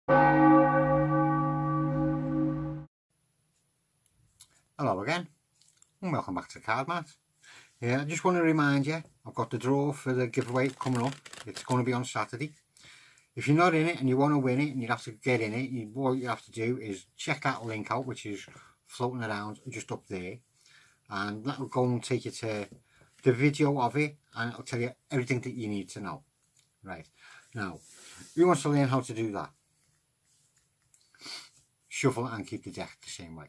Hello again, and welcome back to Card Mat. I just want to remind you, I've got the draw for the giveaway coming up. It's going to be on Saturday. If you're not in it and you want to win it and you have to get in it, what you have to do is check that link out, which is floating around just up there, and that will go and take you to the video of it, and it'll tell you everything that you need to know. Right, now, who wants to learn how to do that? Shuffle and keep the deck the same way.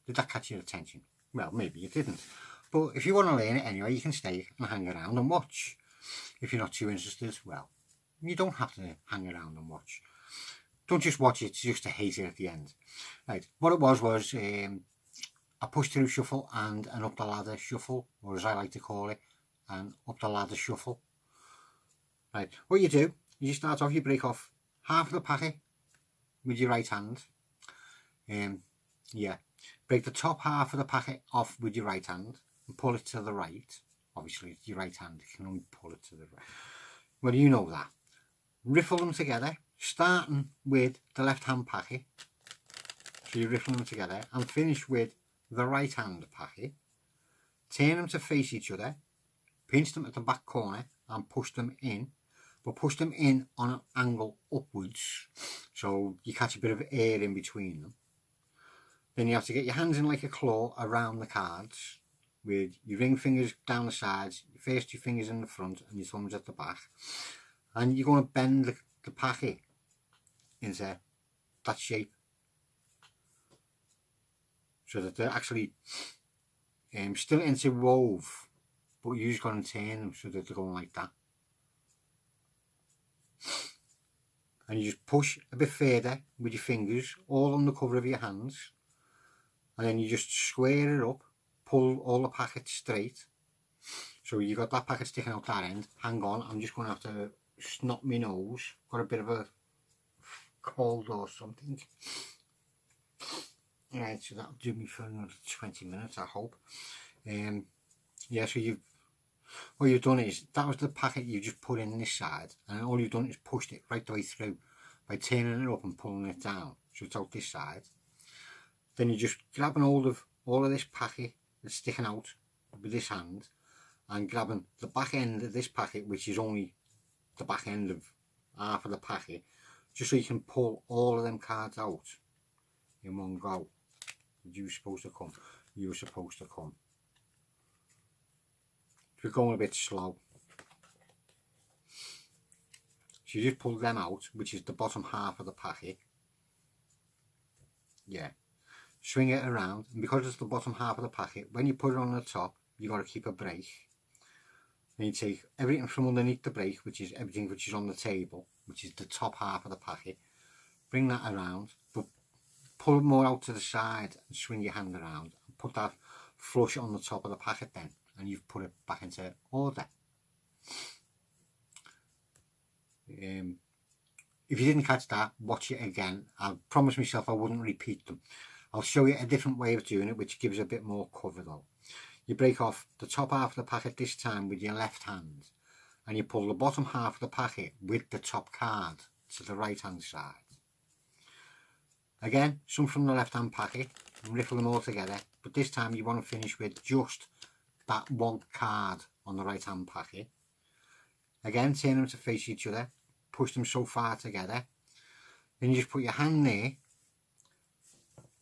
Did that catch your attention? Well, maybe it didn't. But if you want to learn it anyway, you can stay and hang around and watch. If you're not too interested, well, you don't have to hang around and watch. Don't just watch it just to hate it at the end. Right, what it was a push through shuffle and an up the ladder shuffle, or as I like to call it, an up the ladder shuffle. Right, what you do, you start off, you break off half of the packet with your right hand. Break the top half of the packet off with your right hand and pull it to the right. Obviously, it's your right hand, you can only pull it to the right. Well, you know that. Riffle them together, starting with the left hand packet. So you riffle them together and finish with the right hand packet. Turn them to face each other, pinch them at the back corner and push them in. But push them in on an angle upwards, so you catch a bit of air in between them. Then you have to get your hands in like a claw around the cards with your ring fingers down the sides, first your fingers in the front and your thumbs at the back. And you're going to bend the packet into that shape so that they're actually still interwove, but you're just going to turn them so that they're going like that. And you just push a bit further with your fingers all on the cover of your hands, and then you just square it up, pull all the packets straight. So you got that packet sticking out that end. Hang on, I'm just going to have to snot my nose. Got a bit of a cold or something. Right, so that'll do me for another 20 minutes, I hope. Yeah, so what you've done is, that was the packet you just put in this side, and all you've done is pushed it right the way through by turning it up and pulling it down, so it's out this side. Then you're just grabbing hold of all of this packet that's sticking out with this hand, and grabbing the back end of this packet, which is only the back end of half of the packet, just so you can pull all of them cards out in one go. You're supposed to come. You're supposed to come. We're going a bit slow. So you just pull them out, which is the bottom half of the packet. Yeah. Swing it around, and because it's the bottom half of the packet, when you put it on the top, you got to keep a break. Then you take everything from underneath the break, which is everything which is on the table, which is the top half of the packet. Bring that around, but pull it more out to the side and swing your hand around and put that flush on the top of the packet then, and you've put it back into order. If you didn't catch that, watch it again. I promised myself I wouldn't repeat them. I'll show you a different way of doing it, which gives a bit more cover though. You break off the top half of the packet this time with your left hand, and you pull the bottom half of the packet with the top card to the right hand side. Again, some from the left hand packet, and riffle them all together, but this time you want to finish with just that one card on the right hand packet. Again, turn them to face each other, push them so far together, then you just put your hand there,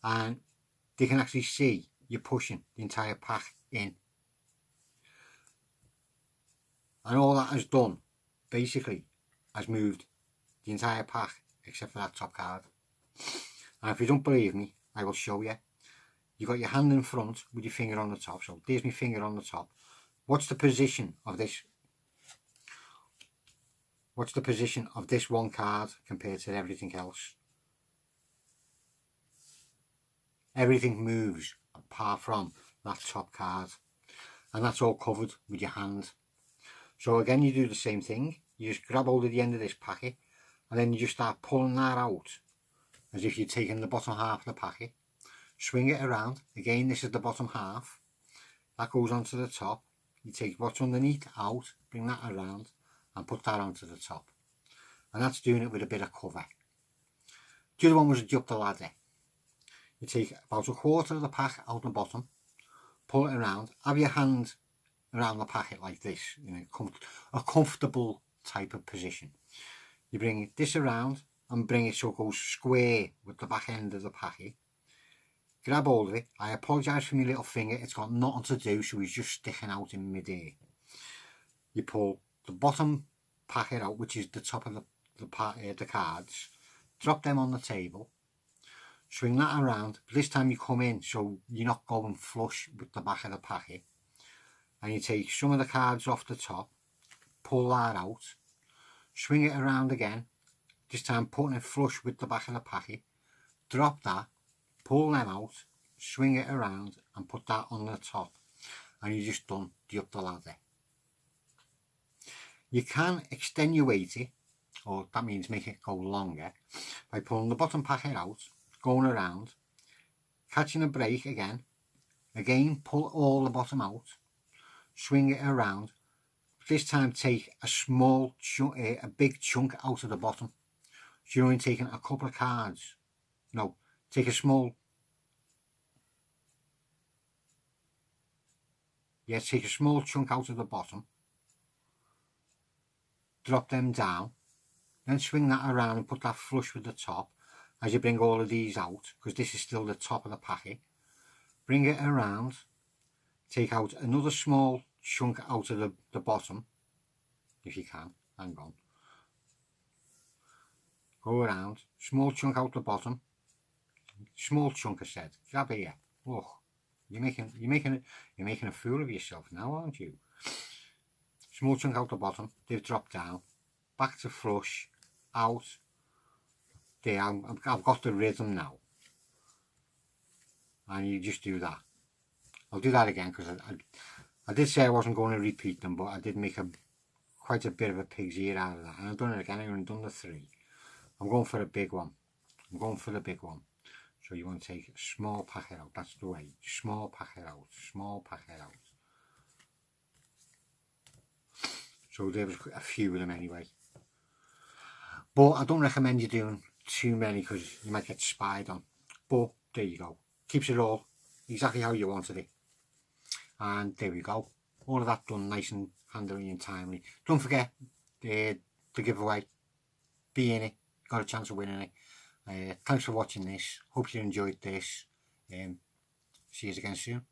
and they can actually see you're pushing the entire pack in. And all that has done, basically, has moved the entire pack except for that top card. And if you don't believe me, I will show you. You got your hand in front with your finger on the top. So there's my finger on the top. What's the position of this? What's the position of this one card compared to everything else? Everything moves apart from that top card. And that's all covered with your hand. So again, you do the same thing. You just grab hold of the end of this packet, and then you just start pulling that out as if you're taking the bottom half of the packet. Swing it around. Again, this is the bottom half. That goes onto the top. You take what's underneath out, bring that around, and put that onto the top. And that's doing it with a bit of cover. The other one was the up the ladder. You take about a quarter of the pack out the bottom, pull it around, have your hand around the packet like this, in a comfortable type of position. You bring this around and bring it so it goes square with the back end of the packet. Grab hold of it. I apologise for my little finger, it's got nothing to do, so he's just sticking out in mid-air. You pull the bottom packet out, which is the top of the cards, drop them on the table, swing that around, but this time you come in so you're not going flush with the back of the packet, and you take some of the cards off the top, pull that out, swing it around again, this time putting it flush with the back of the packet, drop that, pull them out, swing it around and put that on the top, and you just done the up the ladder. You can extenuate it, or that means make it go longer, by pulling the bottom packet out, going around, catching a break again pull all the bottom out, swing it around, this time take a small chunk, a big chunk out of the bottom, so you're only taking a couple of cards. No, take a small, take a small chunk out of the bottom, drop them down, then swing that around and put that flush with the top as you bring all of these out, because this is still the top of the packet. Bring it around, take out another small chunk out of the bottom, if you can, hang on. Go around, small chunk out the bottom, small chunk I said, grab here, look, you're making a fool of yourself now, aren't you? Small chunk out the bottom, they've dropped down, back to flush, out, there, I've got the rhythm now. And you just do that. I'll do that again because I did say I wasn't going to repeat them, but I did make quite a bit of a pig's ear out of that. And I've done it again, I've only done the 3. I'm going for a big one. I'm going for the big one. So you want to take a small packet out, that's the way. Small packet out, small packet out. So there was a few of them anyway. But I don't recommend you doing too many because you might get spied on. But there you go. Keeps it all exactly how you wanted it. And there we go. All of that done nice and handy and timely. Don't forget the giveaway. Be in it. Got a chance of winning it. Thanks for watching this. Hope you enjoyed this. See you again soon.